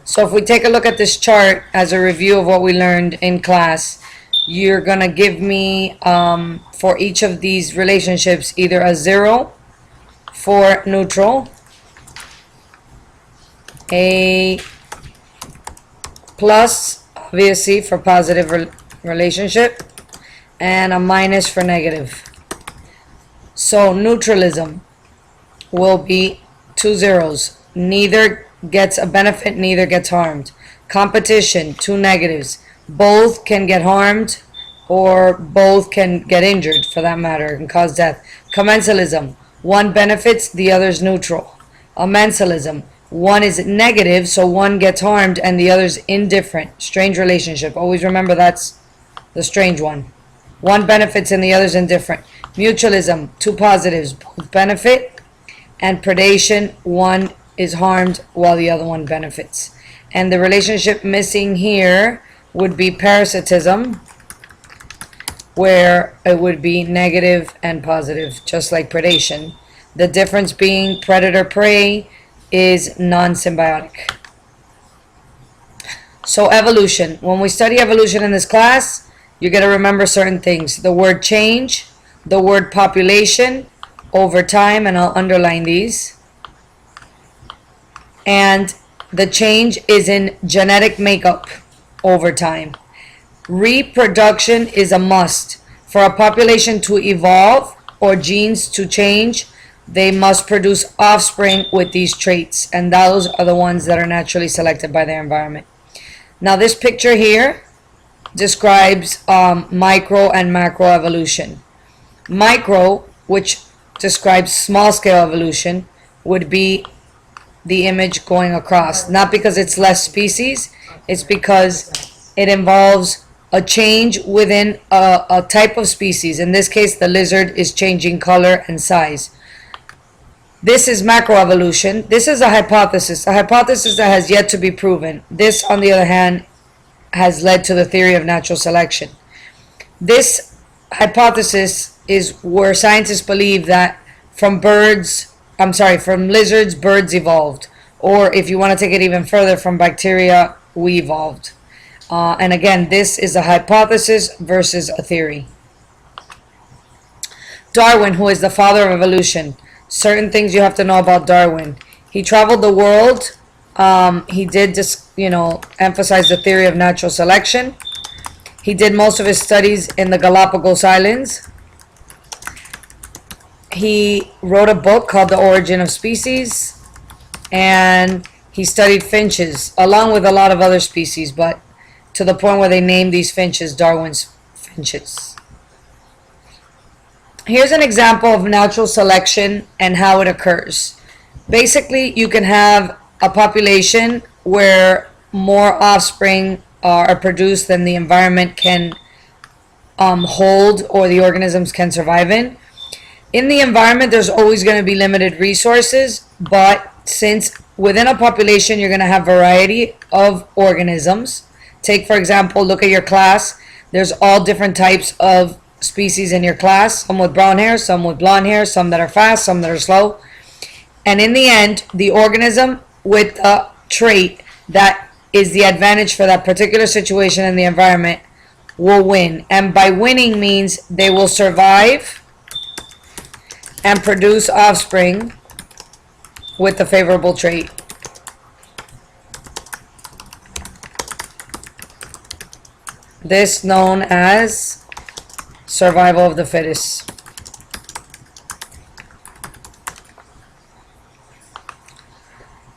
So if we take a look at this chart as a review of what we learned in class, you're going to give me, for each of these relationships, either a 0 for neutral, a plus, obviously, for positive relationship, and a minus for negative. So neutralism will be 2 zeros. Neither gets a benefit, neither gets harmed. Competition, 2 negatives. Both can get harmed, or both can get injured, for that matter, and cause death. Commensalism, one benefits, the other's neutral. Amensalism, one is negative, so one gets harmed and the other's indifferent. Strange relationship. Always remember that's the strange one. One benefits and the other's indifferent. Mutualism, 2 positives, both benefit. And predation, one is harmed while the other one benefits. And the relationship missing here would be parasitism, where it would be negative and positive, just like predation. The difference being predator-prey is non-symbiotic. So evolution. When we study evolution in this class, you're going to remember certain things. The word change, the word population, over time, and I'll underline these. And the change is in genetic makeup over time. Reproduction is a must. For a population to evolve or genes to change, they must produce offspring with these traits, and those are the ones that are naturally selected by their environment. Now this picture here describes micro and macro evolution. Micro, which describes small scale evolution, would be the image going across, not because it's less species, it's because it involves a change within a type of species. In this case, the lizard is changing color and size. This is macroevolution. This is a hypothesis that has yet to be proven. This, on the other hand, has led to the theory of natural selection. This hypothesis is where scientists believe that from lizards, birds evolved. Or if you want to take it even further, from bacteria, we evolved. And again, this is a hypothesis versus a theory. Darwin, who is the father of evolution. Certain things you have to know about Darwin. He traveled the world. He did just, emphasize the theory of natural selection. He did most of his studies in the Galapagos Islands. He wrote a book called The Origin of Species, and he studied finches along with a lot of other species, but to the point where they named these finches Darwin's finches. Here's an example of natural selection and how it occurs. Basically, you can have a population where more offspring are produced than the environment can hold or the organisms can survive in. In the environment, there's always going to be limited resources, but since within a population you're going to have variety of organisms. Take, for example, look at your class. There's all different types of species in your class, some with brown hair, some with blonde hair, some that are fast, some that are slow. And in the end, the organism with a trait that is the advantage for that particular situation in the environment will win. And by winning means they will survive and produce offspring with the favorable trait. This known as survival of the fittest.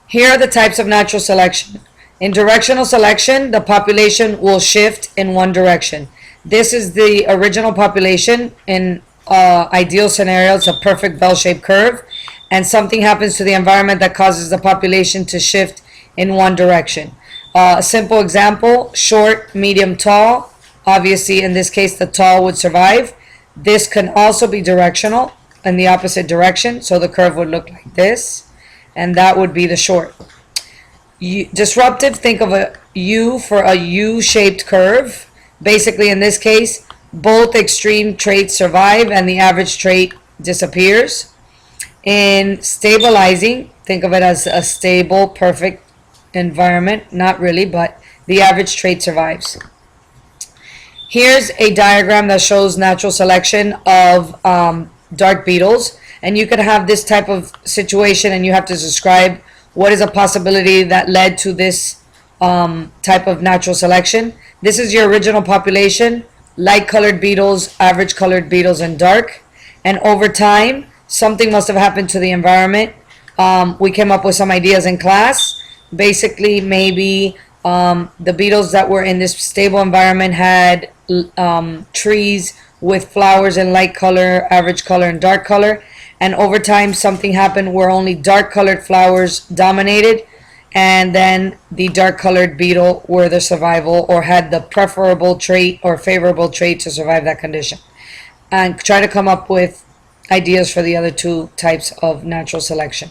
Here are the types of natural selection. In directional selection, the population will shift in one direction. This is the original population. In ideal scenario, it's a perfect bell-shaped curve, and something happens to the environment that causes the population to shift in one direction. A simple example: short, medium, tall. Obviously, in this case, the tall would survive. This can also be directional in the opposite direction, so the curve would look like this, and that would be the short. Disruptive, think of a U for a U-shaped curve. Basically, in this case, both extreme traits survive and the average trait disappears. In stabilizing, think of it as a stable, perfect environment, not really, but the average trait survives. Here's a diagram that shows natural selection of dark beetles, and you could have this type of situation and you have to describe what is a possibility that led to this type of natural selection. This is your original population: light colored beetles, average colored beetles, and dark. And over time, something must have happened to the environment. We came up with some ideas in class. Basically, maybe the beetles that were in this stable environment had trees with flowers in light color, average color, and dark color. And over time, something happened where only dark colored flowers dominated, and then the dark colored beetle were the survival or had the preferable trait or favorable trait to survive that condition. And try to come up with ideas for the other two types of natural selection.